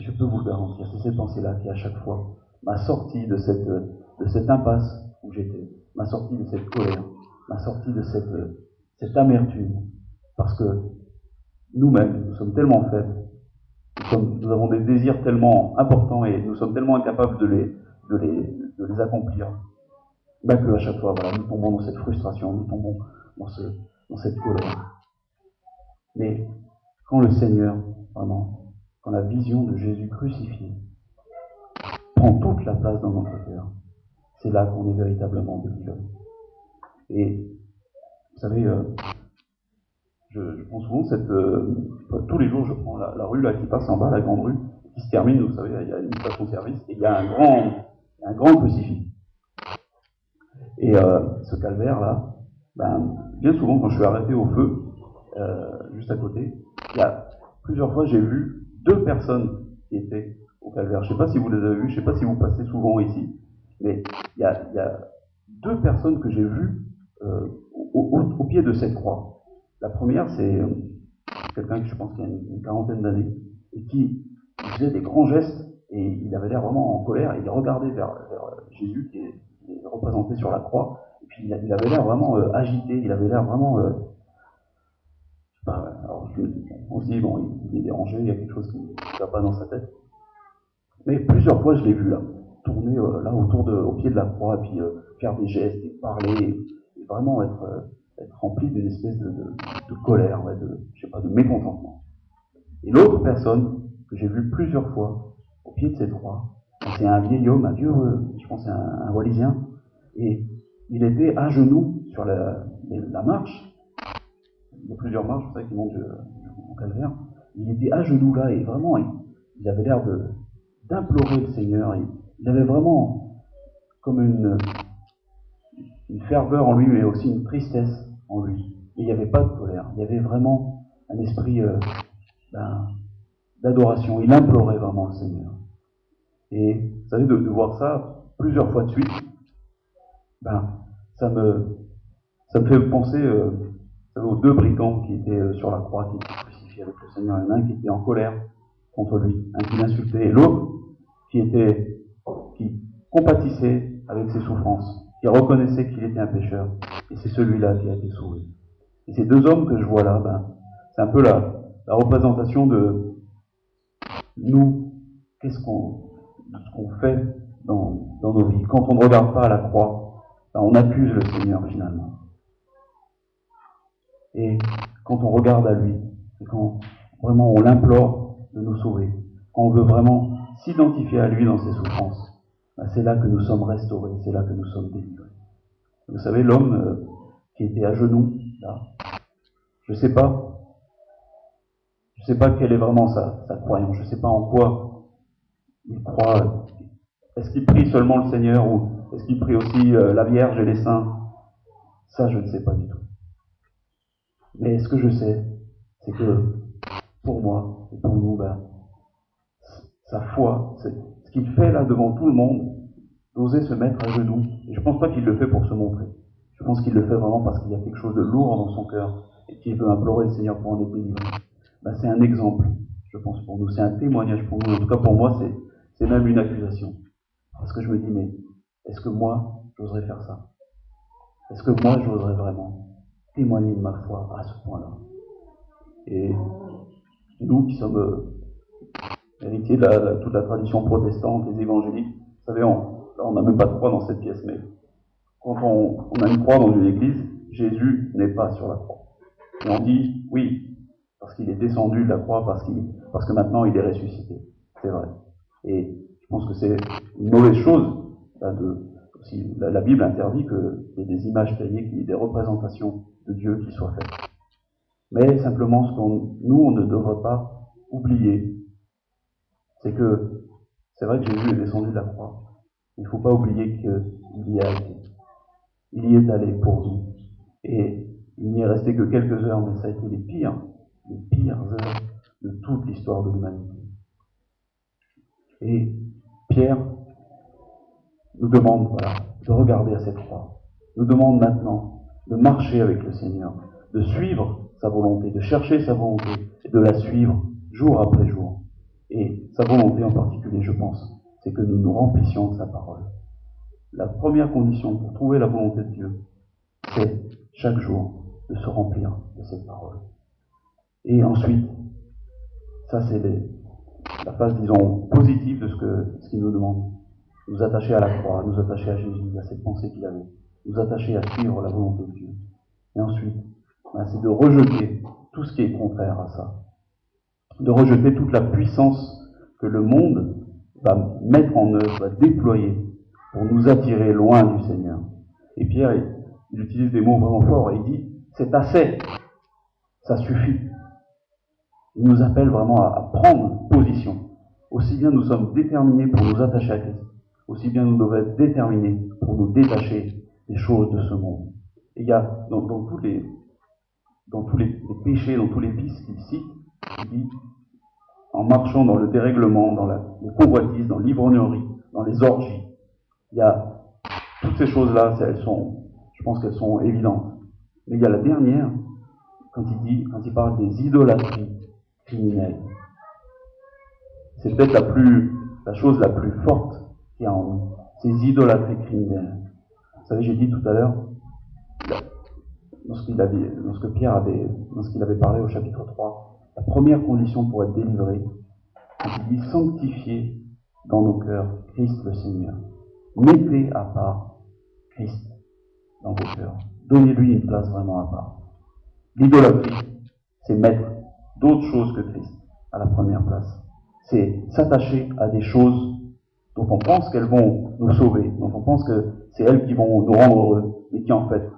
je peux vous le garantir, c'est cette pensée-là qui, à chaque fois, m'a sorti de cette impasse où j'étais, m'a sorti de cette colère, m'a sorti de cette amertume. Parce que nous-mêmes, nous sommes tellement faibles, nous avons des désirs tellement importants et nous sommes tellement incapables de les accomplir, ben qu'à chaque fois, voilà, nous tombons dans cette frustration, nous tombons dans cette colère. Mais quand le Seigneur, vraiment, quand la vision de Jésus crucifié prend toute la place dans notre cœur, c'est là qu'on est véritablement délivré. Et vous savez, je prends souvent tous les jours, je prends la rue là qui passe en bas, la grande rue, qui se termine, vous savez, il y a une station-service, et il y a un grand crucifix. Et ce calvaire là, ben, bien souvent quand je suis arrêté au feu, juste à côté, il y a plusieurs fois j'ai vu 2 personnes qui étaient au calvaire. Je ne sais pas si vous les avez vues, je ne sais pas si vous passez souvent ici, mais il y a 2 personnes que j'ai vues au pied de cette croix. La première, c'est quelqu'un que je pense qui a une quarantaine d'années, et qui faisait des grands gestes, et il avait l'air vraiment en colère, et il regardait vers Jésus qui est représenté sur la croix, et puis il avait l'air vraiment agité, il avait l'air vraiment... alors on se dit, bon, il est dérangé, il y a quelque chose qui ne va pas dans sa tête. Mais plusieurs fois, je l'ai vu là, tourner là au pied de la croix, et puis faire des gestes, et parler, et vraiment être rempli d'une espèce de colère, ouais, de mécontentement. Et l'autre personne que j'ai vue plusieurs fois au pied de cette croix, c'est un vieil homme, un vieux, je pense c'est un Wallisien, et il était à genoux sur la marche. Il y a plusieurs marches, c'est ça qui montent au calvaire. Il était à genoux là, et vraiment, il avait l'air d'implorer le Seigneur. Il avait vraiment comme une ferveur en lui, mais aussi une tristesse en lui. Et il n'y avait pas de colère. Il y avait vraiment un esprit d'adoration. Il implorait vraiment le Seigneur. Et vous savez, de voir ça plusieurs fois de suite, ça me fait penser aux 2 brigands qui étaient sur la croix, qui étaient crucifiés avec le Seigneur. Il y en a un qui était en colère contre lui, un qui l'insultait, et l'autre qui compatissait avec ses souffrances, qui reconnaissait qu'il était un pécheur, et c'est celui-là qui a été sauvé. Et ces 2 hommes que je vois là, c'est un peu la représentation de nous, ce qu'on fait dans nos vies. Quand on ne regarde pas à la croix, on accuse le Seigneur finalement. Et quand on regarde à lui, et quand vraiment on l'implore de nous sauver, quand on veut vraiment s'identifier à lui dans ses souffrances, c'est là que nous sommes restaurés, c'est là que nous sommes délivrés. Vous savez, l'homme qui était à genoux, là, je ne sais pas quelle est vraiment sa croyance, je ne sais pas en quoi il croit. Est-ce qu'il prie seulement le Seigneur, ou est-ce qu'il prie aussi la Vierge et les saints? Ça, je ne sais pas du tout. Mais ce que je sais, c'est que pour moi et pour nous, sa foi, c'est ce qu'il fait là devant tout le monde, d'oser se mettre à genoux. Et je ne pense pas qu'il le fait pour se montrer. Je pense qu'il le fait vraiment parce qu'il y a quelque chose de lourd dans son cœur et qu'il veut implorer le Seigneur pour en être délivré. C'est un exemple, je pense, pour nous. C'est un témoignage pour nous. En tout cas, pour moi, c'est même une accusation. Parce que je me dis, mais est-ce que moi, j'oserais faire ça? Est-ce que moi, j'oserais vraiment témoigner de ma foi à ce point-là? Et nous qui sommes héritiers de toute la tradition protestante, les évangéliques, vous savez, on n'a même pas de croix dans cette pièce, mais quand on a une croix dans une église, Jésus n'est pas sur la croix. Et on dit, oui, parce qu'il est descendu de la croix, parce que maintenant il est ressuscité. C'est vrai. Et je pense que c'est une mauvaise chose. Aussi, la Bible interdit qu'il y ait des images taillées, qu'il y ait des représentations de Dieu qui soient faites. Mais simplement, nous, on ne devrait pas oublier, c'est que c'est vrai que Jésus est descendu de la croix. Il ne faut pas oublier qu'il y a été. Il y est allé pour nous. Et il n'y est resté que quelques heures, mais ça a été les pires heures de toute l'histoire de l'humanité. Et Pierre nous demande, de regarder à cette croix. Nous demande maintenant de marcher avec le Seigneur, de suivre sa volonté, de chercher sa volonté et de la suivre jour après jour. Et sa volonté en particulier, je pense, c'est que nous nous remplissions de sa parole. La première condition pour trouver la volonté de Dieu, c'est chaque jour de se remplir de cette parole. Et ensuite, ça c'est la phase, disons, positive de ce qu'il nous demande. Nous attacher à la croix, nous attacher à Jésus, à cette pensée qu'il avait, nous attacher à suivre la volonté de Dieu. Et ensuite, c'est de rejeter tout ce qui est contraire à ça. De rejeter toute la puissance que le monde va mettre en œuvre, va déployer pour nous attirer loin du Seigneur. Et Pierre, il utilise des mots vraiment forts et il dit, c'est assez, ça suffit. Il nous appelle vraiment à prendre position. Aussi bien nous sommes déterminés pour nous attacher à Christ, aussi bien nous devons être déterminés pour nous détacher des choses de ce monde. Et il y a dans tous les péchés, dans tous les vices qu'il cite, il dit, en marchant dans le dérèglement, dans les convoitises, dans l'ivrognerie, dans les orgies, il y a toutes ces choses-là, je pense qu'elles sont évidentes. Mais il y a la dernière, quand il parle des idolâtries criminelles. C'est peut-être la chose la plus forte qu'il y a en nous, ces idolâtries criminelles. Vous savez, j'ai dit tout à l'heure, lorsqu'il avait parlé au chapitre 3, la première condition pour être délivré, il dit sanctifier dans nos cœurs Christ le Seigneur. Mettez à part Christ dans vos cœurs. Donnez-lui une place vraiment à part. L'idolâtrie, c'est mettre d'autres choses que Christ à la première place. C'est s'attacher à des choses dont on pense qu'elles vont nous sauver, dont on pense que c'est elles qui vont nous rendre heureux, mais qui en fait,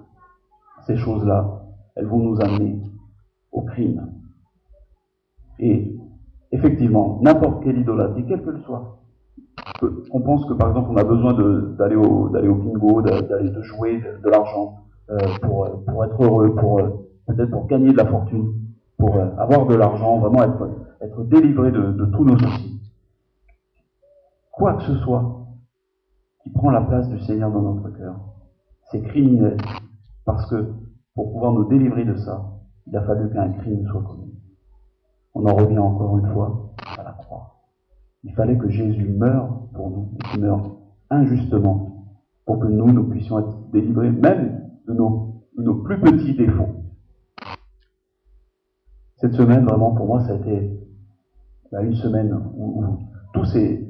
ces choses-là, elles vont nous amener au crime. Et effectivement, n'importe quelle idolâtrie, quelle qu'elle soit, on pense que par exemple on a besoin d'aller au bingo, de jouer de l'argent pour être heureux, peut-être pour gagner de la fortune, pour avoir de l'argent, vraiment être délivré de tous nos soucis. Quoi que ce soit qui prend la place du Seigneur dans notre cœur, c'est criminel, parce que pour pouvoir nous délivrer de ça, il a fallu qu'un crime soit commis. On en revient encore une fois à la croix. Il fallait que Jésus meure pour nous, et qu'il meure injustement, pour que nous puissions être délivrés même de nos plus petits défauts. Cette semaine, vraiment, pour moi, ça a été une semaine où tous ces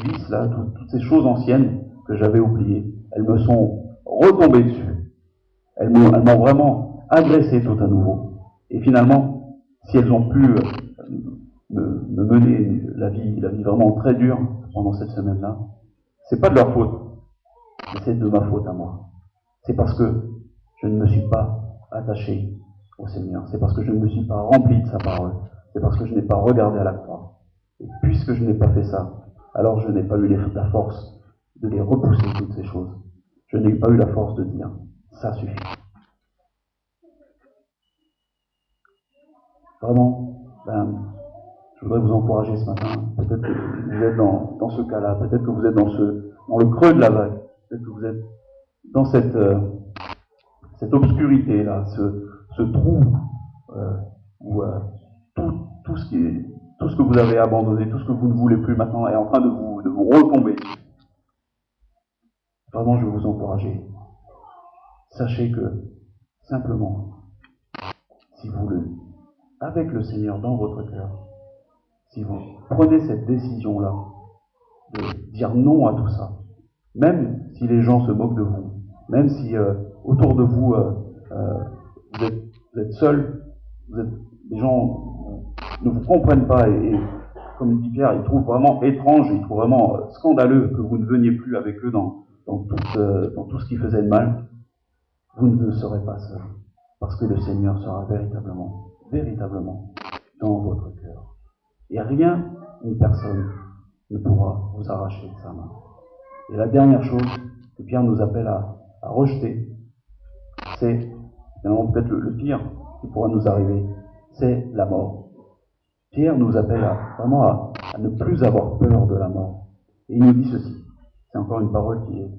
vices-là, toutes ces choses anciennes que j'avais oubliées, elles me sont retombées dessus. Elles m'ont vraiment agressé tout à nouveau. Et finalement, si elles ont pu me mener la vie vraiment très dure pendant cette semaine-là, c'est pas de leur faute, mais c'est de ma faute à moi. C'est parce que je ne me suis pas attaché au Seigneur. C'est parce que je ne me suis pas rempli de sa parole. C'est parce que je n'ai pas regardé à la croix. Et puisque je n'ai pas fait ça, alors je n'ai pas eu la force de les repousser, toutes ces choses. Je n'ai pas eu la force de dire, ça suffit. Vraiment, je voudrais vous encourager ce matin. Peut-être que vous êtes dans ce cas-là. Peut-être que vous êtes dans le creux de la vague. Peut-être que vous êtes dans cette obscurité-là, ce trou où tout ce que vous avez abandonné, tout ce que vous ne voulez plus maintenant est en train de vous retomber dessus. Vraiment, je veux vous encourager. Sachez que, simplement, si vous avec le Seigneur dans votre cœur, si vous prenez cette décision-là de dire non à tout ça, même si les gens se moquent de vous, même si autour de vous, vous êtes vous êtes seul, les gens ne vous comprennent pas et comme dit Pierre, ils trouvent vraiment étrange, ils trouvent vraiment scandaleux que vous ne veniez plus avec eux dans tout ce qui faisait de mal. Vous ne serez pas seul, parce que le Seigneur sera véritablement dans votre cœur. Et rien ni personne ne pourra vous arracher de sa main. Et la dernière chose que Pierre nous appelle à rejeter, c'est finalement peut-être le pire qui pourra nous arriver, c'est la mort. Pierre nous appelle vraiment à ne plus avoir peur de la mort. Et il nous dit ceci, c'est encore une parole qui est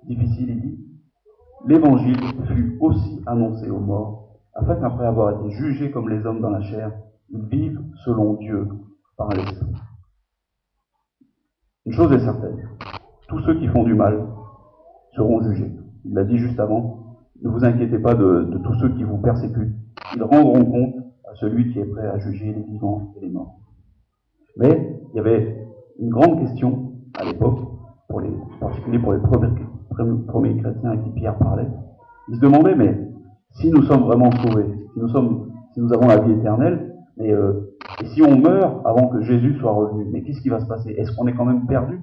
difficile, il dit « L'évangile fut aussi annoncé aux morts, afin qu'après avoir été jugés comme les hommes dans la chair, ils vivent selon Dieu par l'Esprit. » Une chose est certaine, tous ceux qui font du mal seront jugés. Il l'a dit juste avant, ne vous inquiétez pas de tous ceux qui vous persécutent, ils rendront compte à celui qui est prêt à juger les vivants et les morts. Mais il y avait une grande question à l'époque, en particulier pour les premiers chrétiens à qui Pierre parlait. Ils se demandaient, mais si nous sommes vraiment sauvés, si nous avons la vie éternelle, et si on meurt avant que Jésus soit revenu, mais qu'est-ce qui va se passer? Est-ce qu'on est quand même perdu?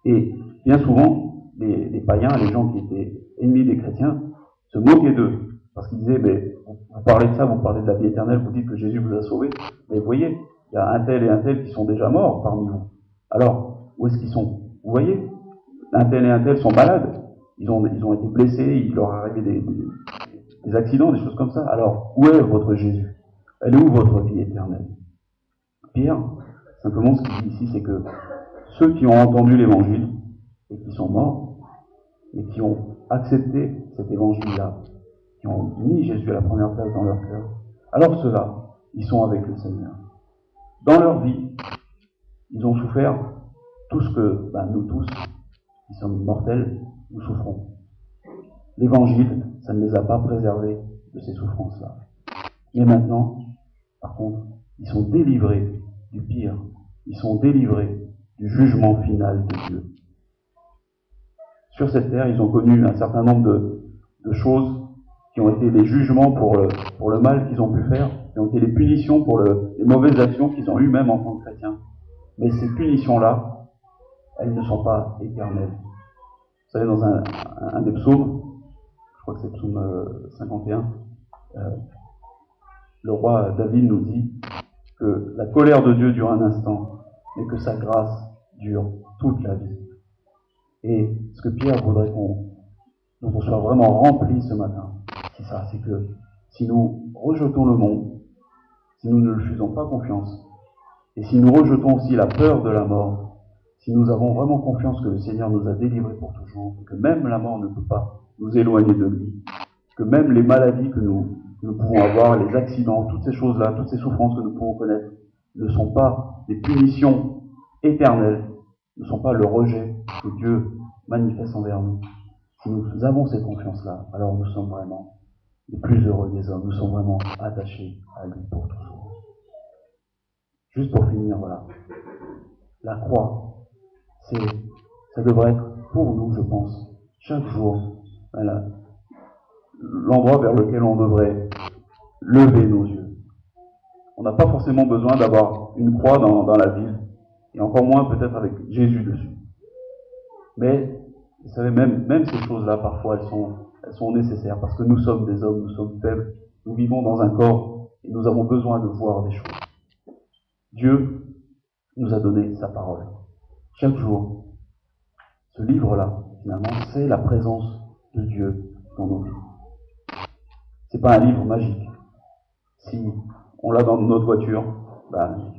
Et bien souvent, les païens, les gens qui étaient ennemis des chrétiens, se moquaient d'eux. Parce qu'ils disaient, mais vous parlez de ça, vous parlez de la vie éternelle, vous dites que Jésus vous a sauvés, mais vous voyez, il y a un tel et un tel qui sont déjà morts parmi vous. Alors, où est-ce qu'ils sont? Vous voyez, un tel et un tel sont malades, ils ont été blessés, il leur est arrivé des accidents, des choses comme ça. Alors, où est votre Jésus? Elle est où votre vie éternelle? Pierre, simplement ce qu'il dit ici, c'est que ceux qui ont entendu l'évangile et qui sont morts, et qui ont accepté cet évangile-là, qui ont mis Jésus à la première place dans leur cœur, alors ceux-là, ils sont avec le Seigneur. Dans leur vie, ils ont souffert tout ce que nous tous, qui sommes mortels, nous souffrons. L'évangile, ça ne les a pas préservés de ces souffrances-là. Mais maintenant, par contre, ils sont délivrés du pire. Ils sont délivrés du jugement final de Dieu. Sur cette terre, ils ont connu un certain nombre de choses qui ont été les jugements pour le mal qu'ils ont pu faire, qui ont été les punitions pour les mauvaises actions qu'ils ont eues même en tant que chrétiens. Mais ces punitions-là, elles ne sont pas éternelles. Vous savez, dans un des psaumes, je crois que c'est le psaume 51, le roi David nous dit que la colère de Dieu dure un instant, mais que sa grâce dure toute la vie. Et ce que Pierre voudrait dont on soit vraiment rempli ce matin, c'est ça, c'est que si nous rejetons le monde, si nous ne lui faisons pas confiance, et si nous rejetons aussi la peur de la mort, si nous avons vraiment confiance que le Seigneur nous a délivrés pour toujours, que même la mort ne peut pas nous éloigner de lui, que même les maladies que nous pouvons avoir, les accidents, toutes ces choses-là, toutes ces souffrances que nous pouvons connaître, ne sont pas des punitions éternelles, ne sont pas le rejet que Dieu manifeste envers nous. Si nous avons cette confiance-là, alors nous sommes vraiment les plus heureux des hommes, nous sommes vraiment attachés à lui pour toujours. Juste pour finir, voilà. La croix, ça devrait être pour nous, je pense, chaque jour, voilà, l'endroit vers lequel on devrait lever nos yeux. On n'a pas forcément besoin d'avoir une croix dans la ville, et encore moins peut-être avec Jésus dessus. Mais, vous savez, même ces choses-là, parfois, elles sont nécessaires, parce que nous sommes des hommes, nous sommes faibles, nous vivons dans un corps, et nous avons besoin de voir des choses. Dieu nous a donné sa parole. Chaque jour, ce livre-là, finalement, c'est la présence de Dieu dans nos vies. C'est pas un livre magique. Si on l'a dans notre voiture,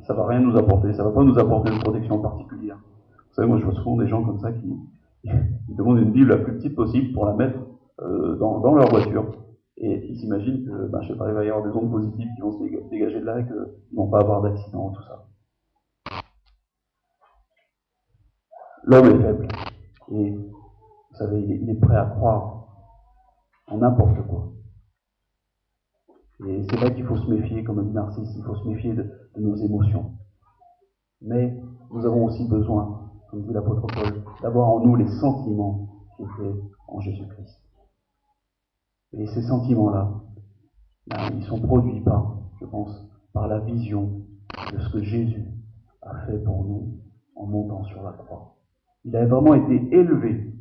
ça va rien nous apporter, ça va pas nous apporter une protection particulière. Vous savez, moi je vois souvent des gens comme ça qui demandent une Bible la plus petite possible pour la mettre dans leur voiture. Et ils s'imaginent que, je sais pas, il va y avoir des ondes positives qui vont se dégager de là et qu'ils vont pas avoir d'accident, tout ça. L'homme est faible. Et, vous savez, il est prêt à croire en n'importe quoi. Et c'est là qu'il faut se méfier, comme dit Narcisse, il faut se méfier de nos émotions. Mais nous avons aussi besoin, comme dit l'apôtre Paul, d'avoir en nous les sentiments qui étaient en Jésus-Christ. Et ces sentiments-là, ils sont produits je pense, par la vision de ce que Jésus a fait pour nous en montant sur la croix. Il a vraiment été élevé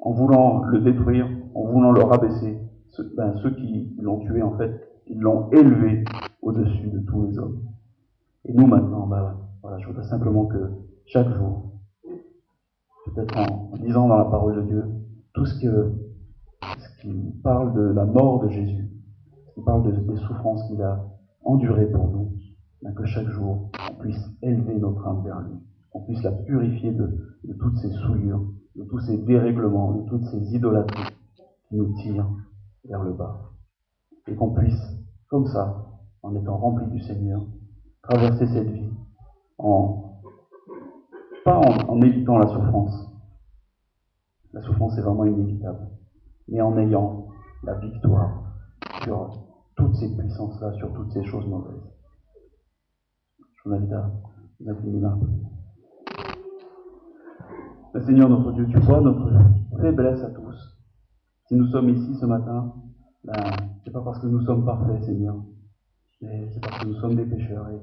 en voulant le détruire, en voulant le rabaisser. Ceux qui l'ont tué, en fait, ils l'ont élevé au-dessus de tous les hommes. Et nous maintenant, voilà, je voudrais simplement que chaque jour, peut-être en lisant dans la parole de Dieu, tout ce qui parle de la mort de Jésus, ce qui parle des souffrances qu'il a endurées pour nous, que chaque jour, on puisse élever notre âme vers lui, qu'on puisse la purifier de toutes ces souillures, de tous ces dérèglements, de toutes ces idolâtries qui nous tirent vers le bas. Et qu'on puisse, comme ça, en étant rempli du Seigneur, traverser cette vie pas en évitant la souffrance. La souffrance est vraiment inévitable. Mais en ayant la victoire sur toutes ces puissances-là, sur toutes ces choses mauvaises. Je vous invite à incliner un peu. Seigneur notre Dieu, tu vois notre faiblesse à tous. Si nous sommes ici ce matin, c'est pas parce que nous sommes parfaits, Seigneur, mais c'est parce que nous sommes des pécheurs. Et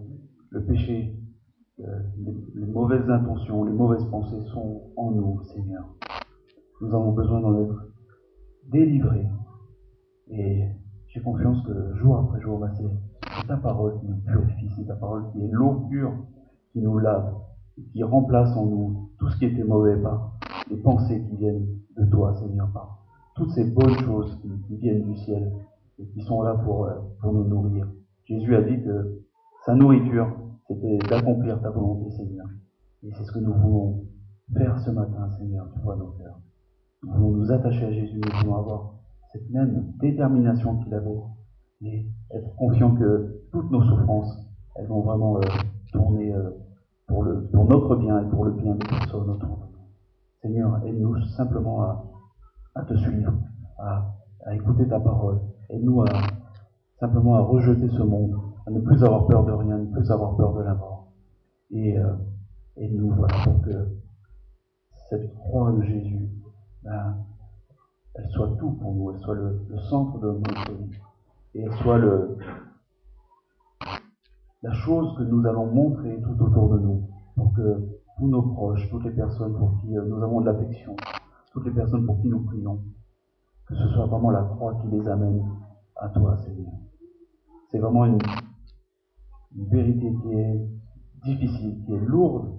le péché, les mauvaises intentions, les mauvaises pensées sont en nous, Seigneur. Nous avons besoin d'en être délivrés. Et j'ai confiance que jour après jour, c'est ta parole qui nous purifie, c'est ta parole qui est l'eau pure qui nous lave, qui remplace en nous tout ce qui était mauvais par les pensées qui viennent de toi, Seigneur, par toutes ces bonnes choses qui viennent du ciel et qui sont là pour nous nourrir. Jésus a dit que sa nourriture, c'était d'accomplir ta volonté, Seigneur. Et c'est ce que nous voulons faire ce matin, Seigneur, tu vois nos cœurs. Nous voulons nous attacher à Jésus, nous voulons avoir cette même détermination qu'il avait et être confiant que toutes nos souffrances, elles vont vraiment tourner pour notre bien et pour le bien des personnes autour de nous. Seigneur, aide-nous simplement à te suivre, à écouter ta parole. Aide-nous simplement à rejeter ce monde, à ne plus avoir peur de rien, ne plus avoir peur de la mort. Et aide-nous, voilà, pour que cette croix de Jésus, elle soit tout pour nous, elle soit le centre de notre vie. Et elle soit la chose que nous allons montrer tout autour de nous, pour que tous nos proches, toutes les personnes pour qui nous avons de l'affection, toutes les personnes pour qui nous prions, que ce soit vraiment la croix qui les amène à toi, Seigneur. C'est vraiment une vérité qui est difficile, qui est lourde,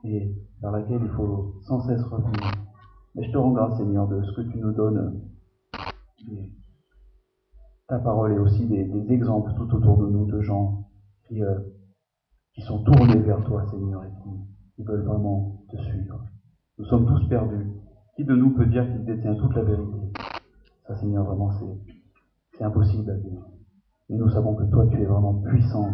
et vers laquelle il faut sans cesse revenir. Mais je te rends grâce, Seigneur, de ce que tu nous donnes. Ta parole est aussi des exemples tout autour de nous, de gens qui sont tournés vers toi, Seigneur, et qui veulent vraiment te suivre. Nous sommes tous perdus. Qui de nous peut dire qu'il détient toute la vérité? Ça, Seigneur, vraiment, c'est impossible à dire. Mais nous savons que toi, tu es vraiment puissant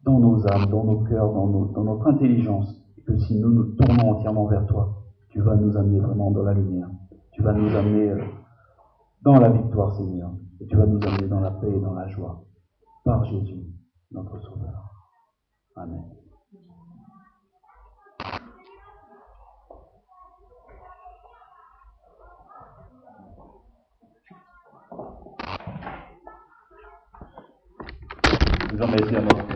dans nos âmes, dans nos cœurs, dans notre intelligence, et que si nous nous tournons entièrement vers toi, tu vas nous amener vraiment dans la lumière. Tu vas nous amener dans la victoire, Seigneur. Et tu vas nous amener dans la paix et dans la joie. Par Jésus, notre Sauveur. Amen. Nous allons à notre